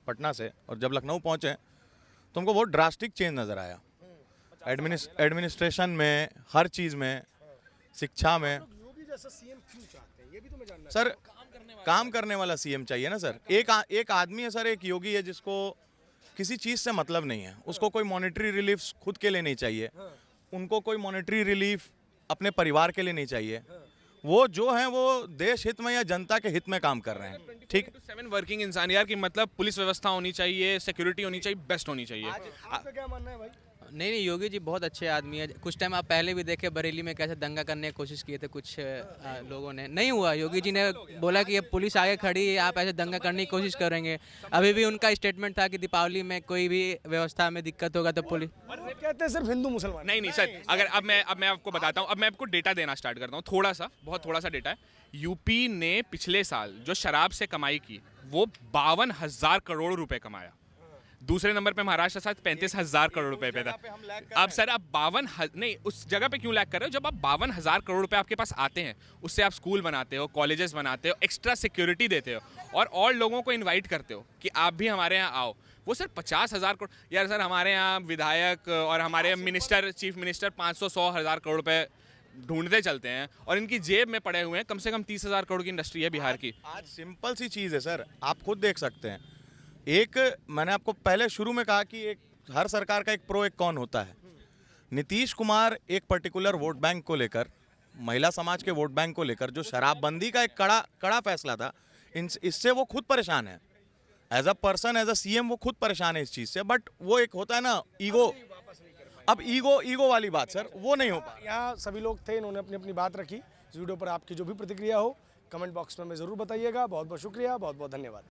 पटना से, और जब लखनऊ पहुँचे तो हमको बहुत ड्रास्टिक चेंज नज़र आया। एडमिनिस्ट्रेशन में, हर चीज़ में, शिक्षा में। योगी जैसा सीएम क्यों चाहते हैं, ये भी तो मैं जानना सर काम करने वाला सीएम चाहिए ना सर। एक आदमी है सर, एक योगी है जिसको किसी चीज़ से मतलब नहीं है। उसको कोई मॉनेटरी रिलीफ खुद के लिए नहीं चाहिए, उनको कोई मॉनेटरी रिलीफ अपने परिवार के लिए नहीं चाहिए। वो जो हैं वो देश हित में या जनता के हित में काम कर रहे हैं। ठीक 7 वर्किंग इंसान यार, कि मतलब पुलिस व्यवस्था होनी चाहिए, सिक्योरिटी होनी चाहिए, बेस्ट होनी चाहिए। आपका क्या मानना है भाई? नहीं, योगी जी बहुत अच्छे आदमी है। कुछ टाइम आप पहले भी देखे बरेली में कैसे दंगा करने की कोशिश किए थे कुछ लोगों ने, नहीं हुआ। योगी जी ने बोला कि अब पुलिस आगे खड़ी है, आप ऐसे दंगा करने की कोशिश करेंगे। अभी भी उनका स्टेटमेंट था कि दीपावली में कोई भी व्यवस्था में दिक्कत होगा तो पुलिस। कहते हैं सिर्फ हिंदू मुसलमान। नहीं सर, अगर अब मैं आपको बताता हूँ, अब मैं आपको डेटा देना स्टार्ट करता हूँ, बहुत थोड़ा सा डेटा है। यूपी ने पिछले साल जो शराब से कमाई की, वो 52,000 करोड़ रुपए कमाया। दूसरे नंबर पे महाराष्ट्र के साथ 35,000 करोड़ रुपए पे था। अब सर आप 52 नहीं, उस जगह पे क्यों लैग कर रहे हो? जब आप 52,000 करोड़ रुपए आपके पास आते हैं, उससे आप स्कूल बनाते हो, कॉलेजेस बनाते हो, एक्स्ट्रा सिक्योरिटी देते हो, और लोगों को इन्वाइट करते हो कि आप भी हमारे यहाँ आओ। वो सर 50,000 करोड़, यार सर हमारे यहाँ विधायक और हमारे मिनिस्टर, चीफ मिनिस्टर 500-100,000 करोड़ रुपए ढूंढते चलते हैं, और इनकी जेब में पड़े हुए हैं कम से कम 30,000 करोड़ की इंडस्ट्री है बिहार की। आज सिंपल सी चीज़ है सर, आप खुद देख सकते हैं। मैंने आपको पहले शुरू में कहा कि हर सरकार का एक प्रो एक कॉन होता है। नीतीश कुमार एक पर्टिकुलर वोट बैंक को लेकर, महिला समाज के वोट बैंक को लेकर जो शराबबंदी का एक कड़ा फैसला था, इससे वो खुद परेशान है। As a person, as a CM वो खुद परेशान है इस चीज़ से। बट वो एक होता है ना ईगो, अब ईगो वाली बात सर वो नहीं हो पा। यहाँ सभी लोग थे, इन्होंने अपनी अपनी बात रखी। इस वीडियो पर आपकी जो भी प्रतिक्रिया हो कमेंट बॉक्स में ज़रूर बताइएगा। बहुत बहुत शुक्रिया, बहुत बहुत धन्यवाद।